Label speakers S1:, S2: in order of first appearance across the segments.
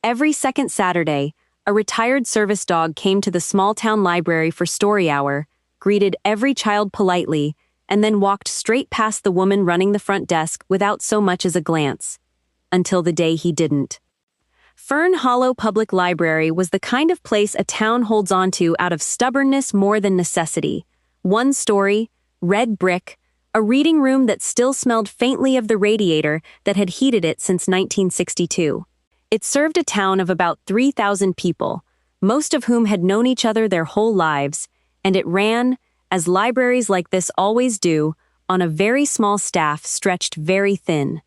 S1: Every second Saturday, a retired service dog came to the small-town library for story hour, greeted every child politely, and then walked straight past the woman running the front desk without so much as a glance. Until the day he didn't. Fern Hollow Public Library was the kind of place a town holds onto out of stubbornness more than necessity. One story, red brick, a reading room that still smelled faintly of the radiator that had heated it since 1962. It served a town of about 3,000 people, most of whom had known each other their whole lives, and it ran, as libraries like this always do, on a very small staff stretched very thin.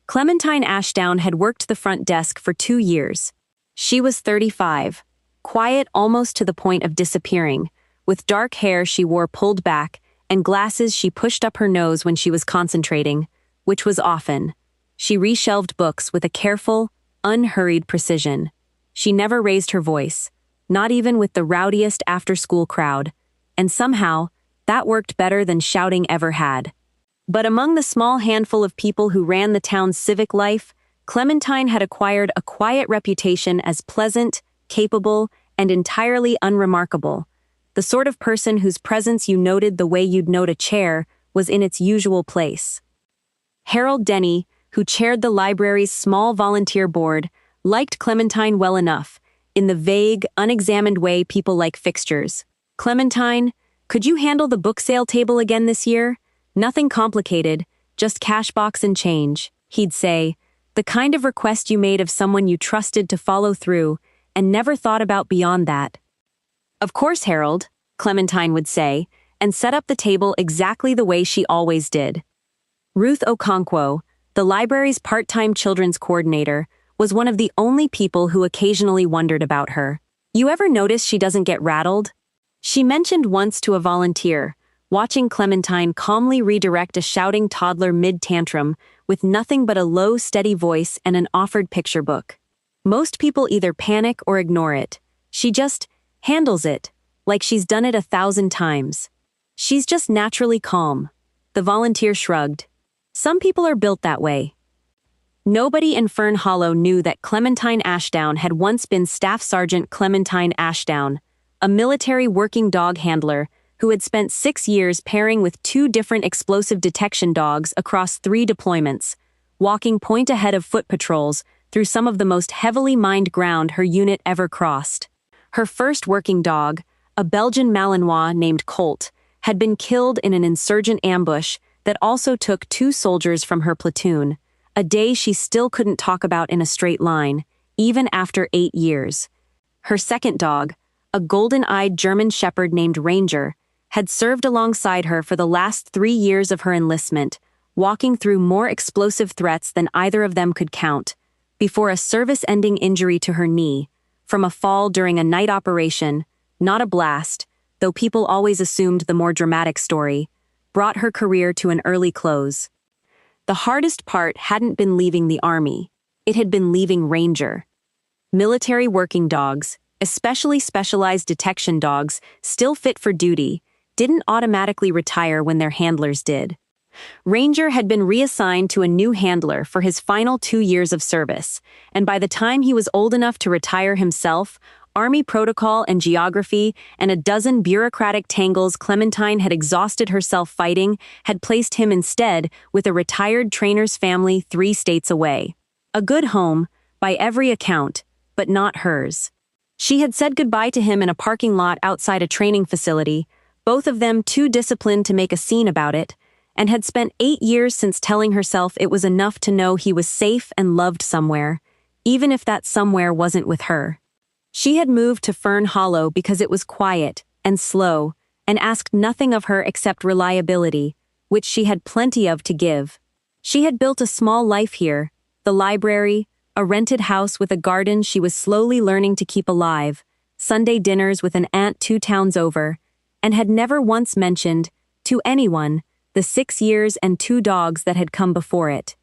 S1: Clementine Ashdown had worked the front desk for 2 years. She was 35, quiet almost to the point of disappearing, with dark hair she wore pulled back and glasses she pushed up her nose when she was concentrating, which was often. She reshelved books with a careful, unhurried precision. She never raised her voice, not even with the rowdiest after-school crowd, and somehow, that worked better than shouting ever had. But among the small handful of people who ran the town's civic life, Clementine had acquired a quiet reputation as pleasant, capable, and entirely unremarkable. The sort of person whose presence you noted the way you'd note a chair was in its usual place. Harold Denny, who chaired the library's small volunteer board, liked Clementine well enough, in the vague, unexamined way people like fixtures. "Clementine, could you handle the book sale table again this year? Nothing complicated, just cash box and change," he'd say, the kind of request you made of someone you trusted to follow through and never thought about beyond that. "Of course, Harold," Clementine would say, and set up the table exactly the way she always did. Ruth Okonkwo, the library's part-time children's coordinator, was one of the only people who occasionally wondered about her. "You ever notice she doesn't get rattled?" She mentioned once to a volunteer, watching Clementine calmly redirect a shouting toddler mid-tantrum with nothing but a low, steady voice and an offered picture book. Most people either panic or ignore it. She just handles it, like she's done it 1,000 times. "She's just naturally calm." The volunteer shrugged. "Some people are built that way." Nobody in Fern Hollow knew that Clementine Ashdown had once been Staff Sergeant Clementine Ashdown, a military working dog handler who had spent 6 years pairing with 2 different explosive detection dogs across 3 deployments, walking point ahead of foot patrols through some of the most heavily mined ground her unit ever crossed. Her first working dog, a Belgian Malinois named Colt, had been killed in an insurgent ambush that also took 2 soldiers from her platoon, a day she still couldn't talk about in a straight line, even after 8 years. Her second dog, a golden-eyed German shepherd named Ranger, had served alongside her for the last 3 years of her enlistment, walking through more explosive threats than either of them could count, before a service-ending injury to her knee, from a fall during a night operation, not a blast, though people always assumed the more dramatic story, brought her career to an early close. The hardest part hadn't been leaving the army, it had been leaving Ranger. Military working dogs, especially specialized detection dogs, still fit for duty, didn't automatically retire when their handlers did. Ranger had been reassigned to a new handler for his final 2 years of service, and by the time he was old enough to retire himself, Army protocol and geography and a dozen bureaucratic tangles Clementine had exhausted herself fighting had placed him instead with a retired trainer's family 3 states away. A good home, by every account, but not hers. She had said goodbye to him in a parking lot outside a training facility, both of them too disciplined to make a scene about it, and had spent 8 years since telling herself it was enough to know he was safe and loved somewhere, even if that somewhere wasn't with her. She had moved to Fern Hollow because it was quiet and slow and asked nothing of her except reliability, which she had plenty of to give. She had built a small life here, the library, a rented house with a garden she was slowly learning to keep alive, Sunday dinners with an aunt 2 towns over, and had never once mentioned, to anyone, the 6 years and 2 dogs that had come before it.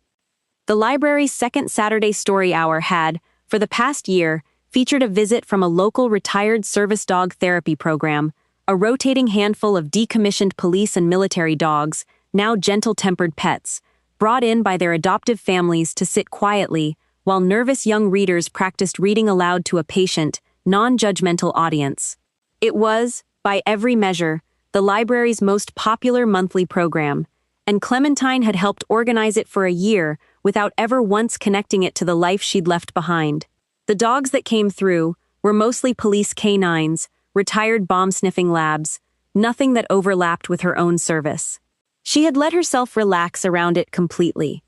S1: The library's second Saturday story hour had, for the past year, featured a visit from a local retired service dog therapy program, a rotating handful of decommissioned police and military dogs, now gentle-tempered pets, brought in by their adoptive families to sit quietly, while nervous young readers practiced reading aloud to a patient, non-judgmental audience. It was, by every measure, the library's most popular monthly program, and Clementine had helped organize it for a year without ever once connecting it to the life she'd left behind. The dogs that came through were mostly police canines, retired bomb-sniffing labs, nothing that overlapped with her own service. She had let herself relax around it completely,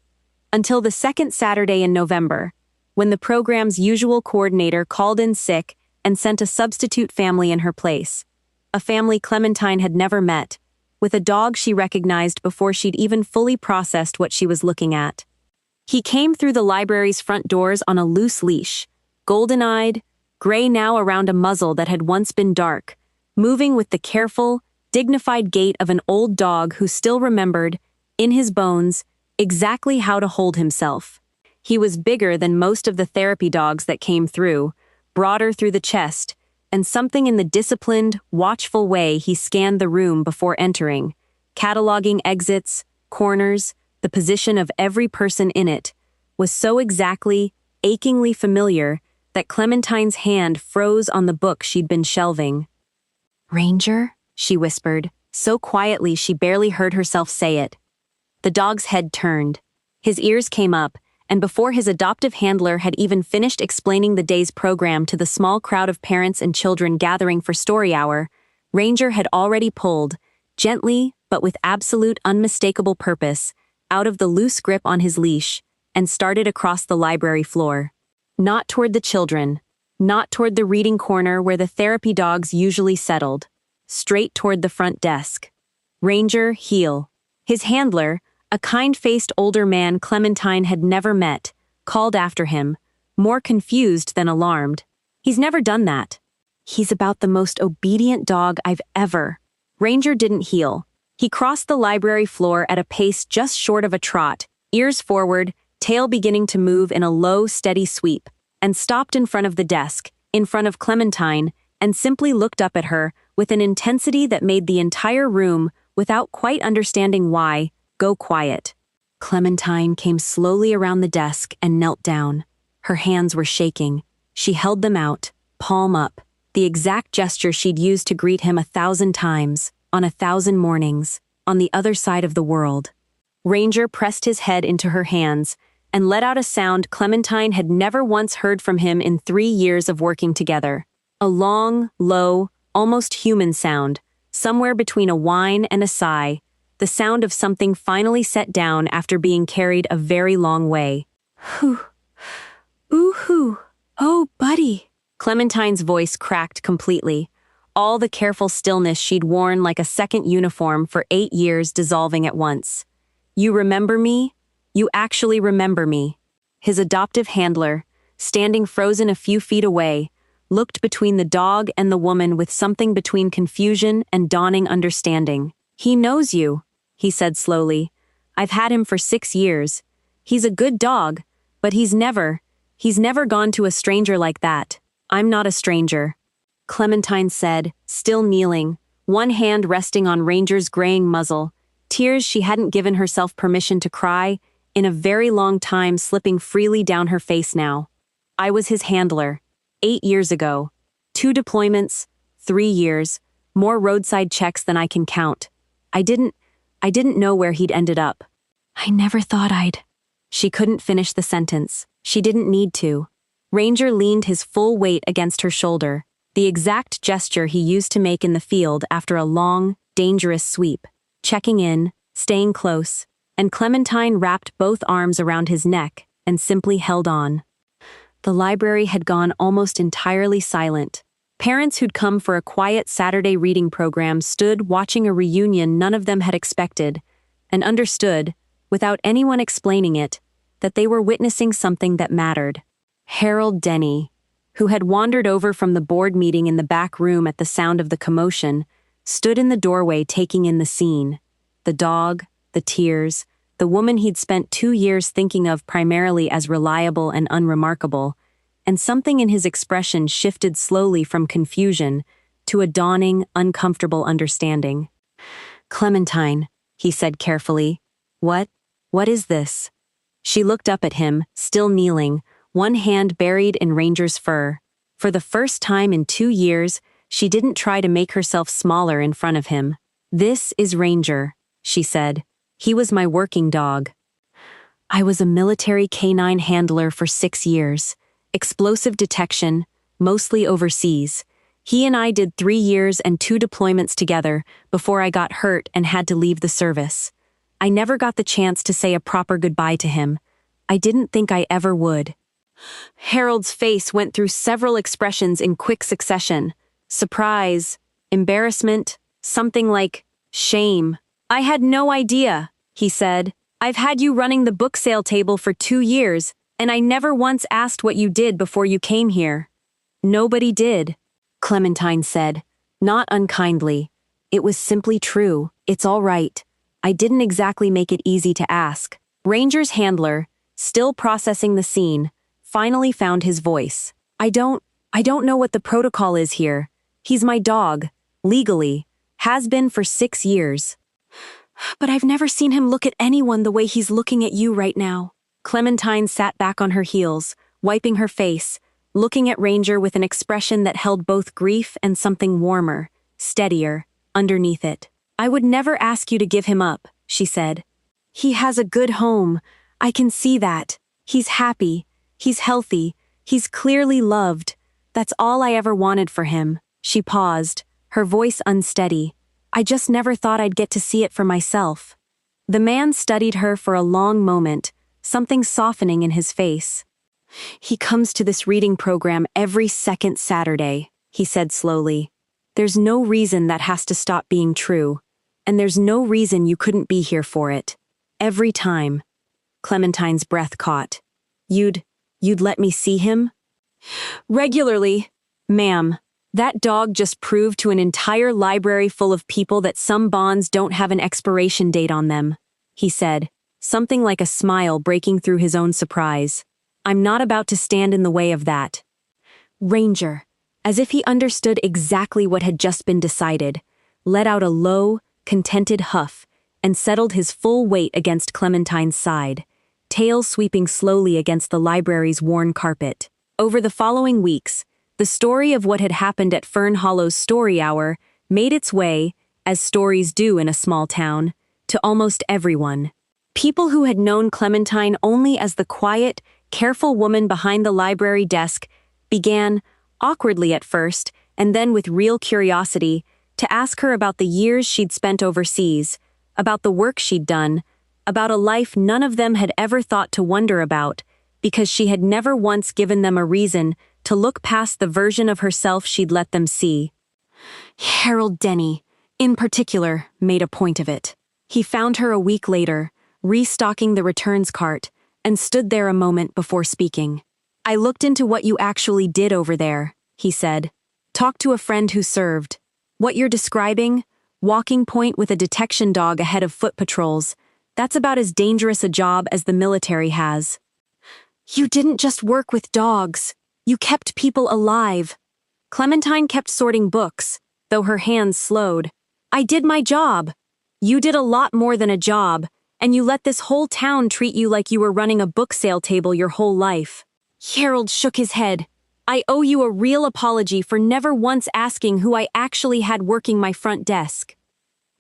S1: until the second Saturday in November, when the program's usual coordinator called in sick and sent a substitute family in her place, a family Clementine had never met, with a dog she recognized before she'd even fully processed what she was looking at. He came through the library's front doors on a loose leash, golden-eyed, gray now around a muzzle that had once been dark, moving with the careful, dignified gait of an old dog who still remembered, in his bones, exactly how to hold himself. He was bigger than most of the therapy dogs that came through, broader through the chest, and something in the disciplined, watchful way he scanned the room before entering, cataloging exits, corners, the position of every person in it, was so exactly, achingly familiar that Clementine's hand froze on the book she'd been shelving. "Ranger?" she whispered, so quietly she barely heard herself say it. The dog's head turned. His ears came up, and before his adoptive handler had even finished explaining the day's program to the small crowd of parents and children gathering for story hour, Ranger had already pulled, gently but with absolute unmistakable purpose, out of the loose grip on his leash, and started across the library floor. Not toward the children, not toward the reading corner where the therapy dogs usually settled, straight toward the front desk. Ranger heel. His handler, a kind-faced older man Clementine had never met, called after him, more confused than alarmed. "He's never done that." "He's about the most obedient dog I've ever." Ranger didn't heel. He crossed the library floor at a pace just short of a trot, ears forward, tail beginning to move in a low, steady sweep, and stopped in front of the desk, in front of Clementine, and simply looked up at her with an intensity that made the entire room, without quite understanding why, go quiet. Clementine came slowly around the desk and knelt down. Her hands were shaking. She held them out, palm up, the exact gesture she'd used to greet him 1,000 times, on 1,000 mornings, on the other side of the world. Ranger pressed his head into her hands and let out a sound Clementine had never once heard from him in 3 years of working together. A long, low, almost human sound, somewhere between a whine and a sigh, the sound of something finally set down after being carried a very long way. "Whew. Ooh-hoo. Oh, buddy." Clementine's voice cracked completely, all the careful stillness she'd worn like a second uniform for 8 years dissolving at once. "You remember me? You actually remember me." His adoptive handler, standing frozen a few feet away, looked between the dog and the woman with something between confusion and dawning understanding. "He knows you," he said slowly. "I've had him for 6 years. He's a good dog, but he's never gone to a stranger like that. I'm not a stranger." Clementine said, still kneeling, one hand resting on Ranger's graying muzzle, tears she hadn't given herself permission to cry, in a very long time slipping freely down her face now. "I was his handler, 8 years ago. 2 deployments, 3 years, more roadside checks than I can count. I didn't know where he'd ended up. I never thought I'd..." She couldn't finish the sentence. She didn't need to. Ranger leaned his full weight against her shoulder, the exact gesture he used to make in the field after a long, dangerous sweep, checking in, staying close, and Clementine wrapped both arms around his neck and simply held on. The library had gone almost entirely silent. Parents who'd come for a quiet Saturday reading program stood watching a reunion none of them had expected, and understood, without anyone explaining it, that they were witnessing something that mattered. Harold Denny, who had wandered over from the board meeting in the back room at the sound of the commotion, stood in the doorway taking in the scene. The dog, the tears, the woman he'd spent 2 years thinking of primarily as reliable and unremarkable, and something in his expression shifted slowly from confusion to a dawning, uncomfortable understanding. "Clementine," he said carefully, What is this?" She looked up at him, still kneeling, one hand buried in Ranger's fur. For the first time in 2 years, she didn't try to make herself smaller in front of him. "This is Ranger," she said. "He was my working dog. I was a military canine handler for 6 years. Explosive detection, mostly overseas. He and I did 3 years and 2 deployments together before I got hurt and had to leave the service. I never got the chance to say a proper goodbye to him. I didn't think I ever would." Harold's face went through several expressions in quick succession. Surprise, embarrassment, something like shame. "I had no idea," he said. "I've had you running the book sale table for 2 years, and I never once asked what you did before you came here." "Nobody did," Clementine said, not unkindly. "It was simply true. It's all right. I didn't exactly make it easy to ask." Ranger's handler, still processing the scene, finally found his voice. I don't know what the protocol is here. He's my dog, legally, has been for 6 years. But I've never seen him look at anyone the way he's looking at you right now." Clementine sat back on her heels, wiping her face, looking at Ranger with an expression that held both grief and something warmer, steadier, underneath it. "I would never ask you to give him up," she said. "He has a good home. I can see that. He's happy. He's healthy. He's clearly loved. That's all I ever wanted for him." She paused, her voice unsteady. "I just never thought I'd get to see it for myself." The man studied her for a long moment, something softening in his face. "He comes to this reading program every second Saturday," he said slowly. "There's no reason that has to stop being true, and there's no reason you couldn't be here for it. Every time." Clementine's breath caught. You'd let me see him?" "Regularly, ma'am. That dog just proved to an entire library full of people that some bonds don't have an expiration date on them," he said, something like a smile breaking through his own surprise. "I'm not about to stand in the way of that." Ranger, as if he understood exactly what had just been decided, let out a low, contented huff and settled his full weight against Clementine's side, tail sweeping slowly against the library's worn carpet. Over the following weeks, the story of what had happened at Fern Hollow's story hour made its way, as stories do in a small town, to almost everyone. People who had known Clementine only as the quiet, careful woman behind the library desk began, awkwardly at first, and then with real curiosity, to ask her about the years she'd spent overseas, about the work she'd done, about a life none of them had ever thought to wonder about, because she had never once given them a reason to look past the version of herself she'd let them see. Harold Denny, in particular, made a point of it. He found her a week later, restocking the returns cart, and stood there a moment before speaking. "I looked into what you actually did over there," he said. "Talked to a friend who served. What you're describing, walking point with a detection dog ahead of foot patrols, that's about as dangerous a job as the military has." "You didn't just work with dogs. You kept people alive." Clementine kept sorting books, though her hands slowed. "I did my job." "You did a lot more than a job, and you let this whole town treat you like you were running a book sale table your whole life." Harold shook his head. "I owe you a real apology for never once asking who I actually had working my front desk."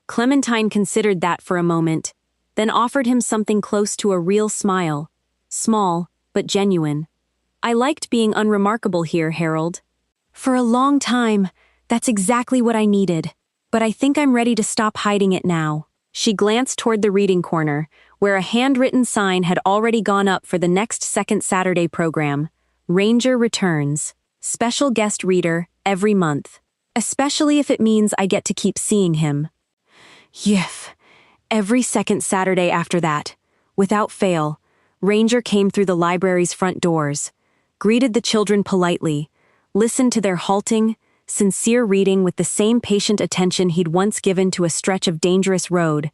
S1: Clementine considered that for a moment, then offered him something close to a real smile. Small, but genuine. "I liked being unremarkable here, Harold. For a long time, that's exactly what I needed. But I think I'm ready to stop hiding it now." She glanced toward the reading corner, where a handwritten sign had already gone up for the next second Saturday program. Ranger returns. Special guest reader, every month. Especially if it means I get to keep seeing him. Yiff. Every second Saturday after that, without fail, Ranger came through the library's front doors, greeted the children politely, listened to their halting, sincere reading with the same patient attention he'd once given to a stretch of dangerous road,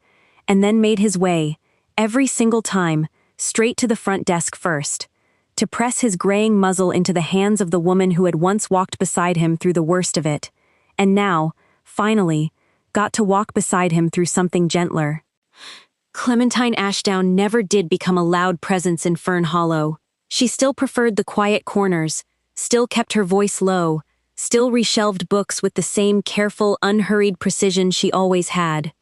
S1: and then made his way, every single time, straight to the front desk first, to press his graying muzzle into the hands of the woman who had once walked beside him through the worst of it, and now, finally, got to walk beside him through something gentler. Clementine Ashdown never did become a loud presence in Fern Hollow. She still preferred the quiet corners, still kept her voice low, still reshelved books with the same careful, unhurried precision she always had.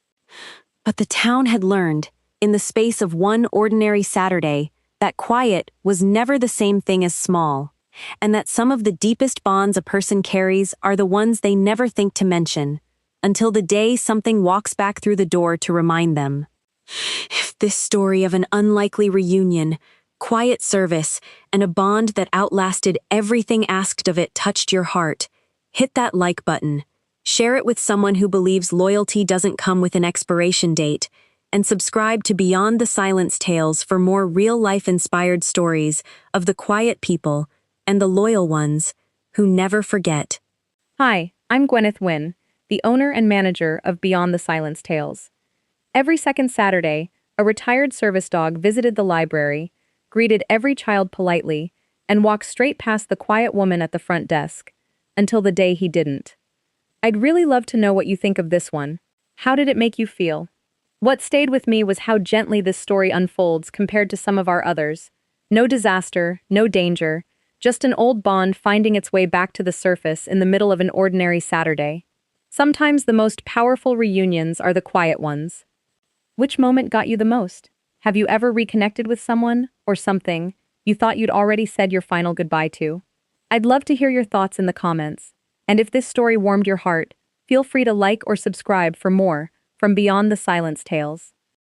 S1: But the town had learned, in the space of one ordinary Saturday, that quiet was never the same thing as small, and that some of the deepest bonds a person carries are the ones they never think to mention, until the day something walks back through the door to remind them. If this story of an unlikely reunion, quiet service, and a bond that outlasted everything asked of it touched your heart, hit that like button, share it with someone who believes loyalty doesn't come with an expiration date, and subscribe to Beyond the Silence Tales for more real-life inspired stories of the quiet people and the loyal ones who never forget.
S2: Hi, I'm Gwyneth Wynne, the owner and manager of Beyond the Silence Tales. Every second Saturday, a retired service dog visited the library, greeted every child politely, and walked straight past the quiet woman at the front desk, until the day he didn't. I'd really love to know what you think of this one. How did it make you feel? What stayed with me was how gently this story unfolds compared to some of our others. No disaster, no danger, just an old bond finding its way back to the surface in the middle of an ordinary Saturday. Sometimes the most powerful reunions are the quiet ones. Which moment got you the most? Have you ever reconnected with someone, or something, you thought you'd already said your final goodbye to? I'd love to hear your thoughts in the comments. And if this story warmed your heart, feel free to like or subscribe for more from Beyond the Silence Tales.